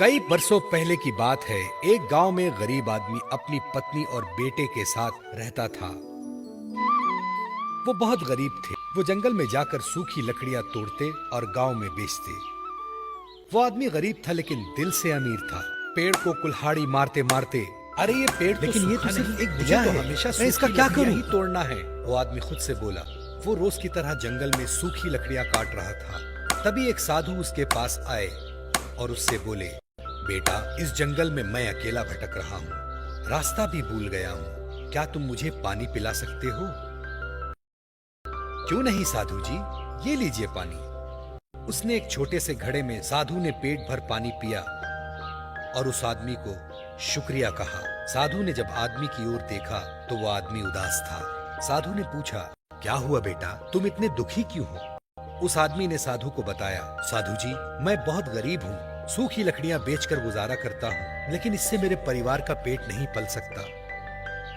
कई बरसों पहले की बात है। एक गांव में गरीब आदमी अपनी पत्नी और बेटे के साथ रहता था। वो बहुत गरीब थे। वो जंगल में जाकर सूखी लकड़ियां तोड़ते और गांव में बेचते। वो आदमी गरीब था लेकिन दिल से अमीर था। पेड़ को कुल्हाड़ी मारते मारते, अरे ये पेड़ लेकिन ये तो सिर्फ एक मुझे दिया तो है, हमेशा मैं इसका सूखी क्या लकड़ियां करूं? ही तोड़ना है, वो आदमी खुद से बोला। वो रोज की तरह जंगल में सूखी लकड़ियां काट रहा था। तभी एक साधु उसके पास आए और उससे बोले, बेटा, इस जंगल में मैं अकेला भटक रहा हूँ, रास्ता भी भूल गया हूँ, क्या तुम मुझे पानी पिला सकते हो? क्यों नहीं साधु जी, ये लीजिए पानी। उसने एक छोटे से घड़े में साधु ने पेट भर पानी पिया और उस आदमी को शुक्रिया कहा। साधु ने जब आदमी की ओर देखा तो वो आदमी उदास था। साधु ने पूछा, क्या हुआ बेटा, तुम इतने दुखी क्यों हो? उस आदमी ने साधु को बताया, साधु जी, मैं बहुत गरीब हूँ, सूखी लकड़ियां बेचकर गुजारा करता हूँ, लेकिन इससे मेरे परिवार का पेट नहीं पल सकता।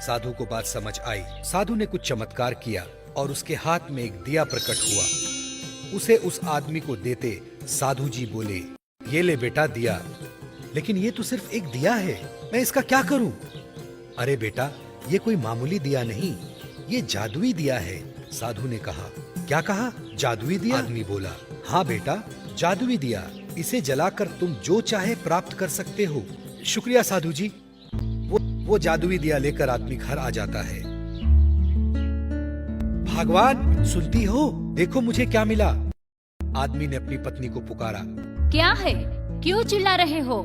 साधु को बात समझ आई। साधु ने कुछ चमत्कार किया और उसके हाथ में एक दिया प्रकट हुआ। उसे उस आदमी को देते साधु जी बोले, ये ले बेटा दिया। लेकिन ये तो सिर्फ एक दिया है, मैं इसका क्या करूं? अरे बेटा, ये कोई मामूली दिया नहीं, ये जादुई दिया है। साधु ने कहा, क्या कहा, जादुई दिया? आदमी बोला, हाँ बेटा, जादुई दिया, इसे जलाकर तुम जो चाहे प्राप्त कर सकते हो। शुक्रिया साधु जी। वो जादुई दिया लेकर आदमी घर आ जाता है। भगवान, सुनती हो, देखो मुझे क्या मिला। आदमी ने अपनी पत्नी को पुकारा, क्या है, क्यों चिल्ला रहे हो?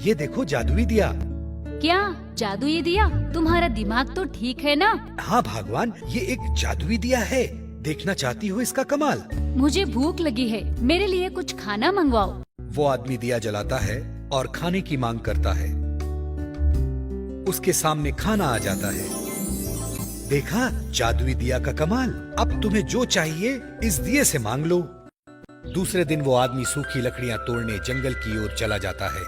ये देखो जादुई दिया। क्या जादू ये दिया? तुम्हारा दिमाग तो ठीक है ना? हाँ भगवान, ये एक जादुई दिया है, देखना चाहती हो इसका कमाल? मुझे भूख लगी है, मेरे लिए कुछ खाना मंगवाओ। वो आदमी दिया जलाता है और खाने की मांग करता है। उसके सामने खाना आ जाता है। देखा, जादुई दिया का कमाल। अब तुम्हें जो चाहिए इस दिए से मांग लो। दूसरे दिन वो आदमी सूखी लकड़ियां तोड़ने जंगल की ओर चला जाता है।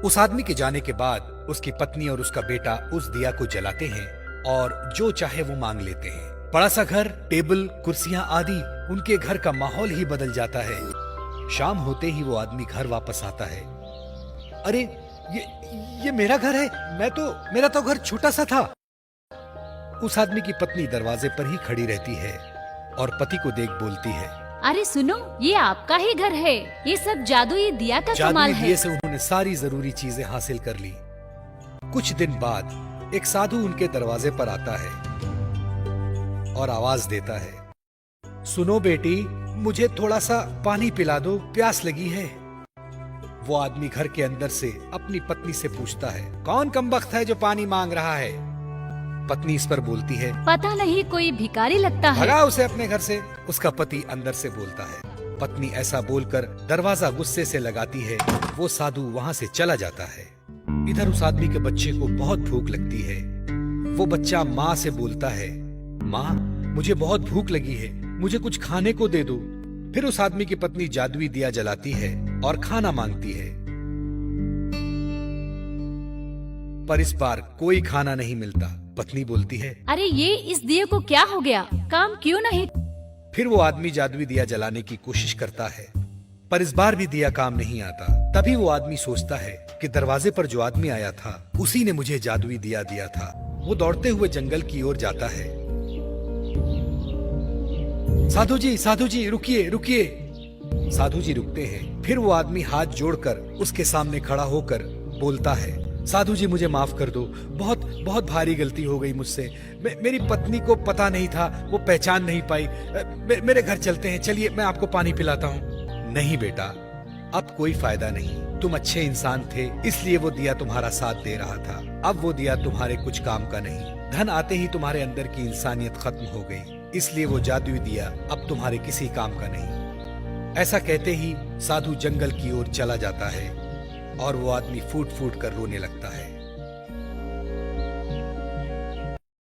उस आदमी के जाने के बाद उसकी पत्नी और उसका बेटा उस दिया को जलाते हैं और जो चाहे वो मांग लेते हैं। बड़ा सा घर, टेबल, कुर्सियां आदि, उनके घर का माहौल ही बदल जाता है। शाम होते ही वो आदमी घर वापस आता है। अरे ये मेरा घर है, मेरा तो घर छोटा सा था। उस आदमी की पत्नी दरवाजे पर ही खड़ी रहती है और पति को देख बोलती है, अरे सुनो, ये आपका ही घर है, ये सब जादुई दिया का कमाल जादुई है। दिए से उन्होंने सारी जरूरी चीजें हासिल कर ली। कुछ दिन बाद एक साधु उनके दरवाजे पर आता है और आवाज देता है, सुनो बेटी, मुझे थोड़ा सा पानी पिला दो, प्यास लगी है। वो आदमी घर के अंदर से अपनी पत्नी से पूछता है, कौन कमबख्त है जो पानी मांग रहा है? पत्नी इस पर बोलती है, पता नहीं, कोई भिखारी लगता है। भगा उसे अपने घर से। उसका पति अंदर से बोलता है। पत्नी ऐसा बोलकर दरवाजा गुस्से से लगाती है। वो साधु वहाँ से चला जाता है। इधर उस आदमी के बच्चे को बहुत भूख लगती है। वो बच्चा माँ से बोलता है, माँ, मुझे बहुत भूख लगी है, मुझे कुछ खाने को दे दो। फिर उस आदमी की पत्नी जादुई दिया जलाती है और खाना मांगती है, पर इस बार कोई खाना नहीं मिलता। पत्नी बोलती है, अरे ये इस दिए को क्या हो गया, काम क्यों नहीं? फिर वो आदमी जादुई दिया जलाने की कोशिश करता है, पर इस बार भी दिया काम नहीं आता। तभी वो आदमी सोचता है कि दरवाजे पर जो आदमी आया था उसी ने मुझे जादुई दिया दिया था। वो दौड़ते हुए जंगल की ओर जाता है। साधु जी रुकिए रुकिए। साधु जी रुकते हैं। फिर वो आदमी हाथ जोड़कर उसके सामने खड़ा होकर बोलता है, साधु जी मुझे माफ कर दो, बहुत बहुत भारी गलती हो गई मुझसे। मेरी पत्नी को पता नहीं था, वो पहचान नहीं पाई। मेरे घर चलते हैं, चलिए मैं आपको पानी पिलाता हूँ। नहीं बेटा, अब कोई फायदा नहीं, तुम अच्छे इंसान थे इसलिए वो दिया तुम्हारा साथ दे रहा था। अब वो दिया तुम्हारे कुछ काम का नहीं। धन आते ही तुम्हारे अंदर की इंसानियत खत्म हो गई, इसलिए वो जादुई दिया अब तुम्हारे किसी काम का नहीं। ऐसा कहते ही साधु जंगल की ओर चला जाता है और वो आदमी फूट फूट कर रोने लगता है।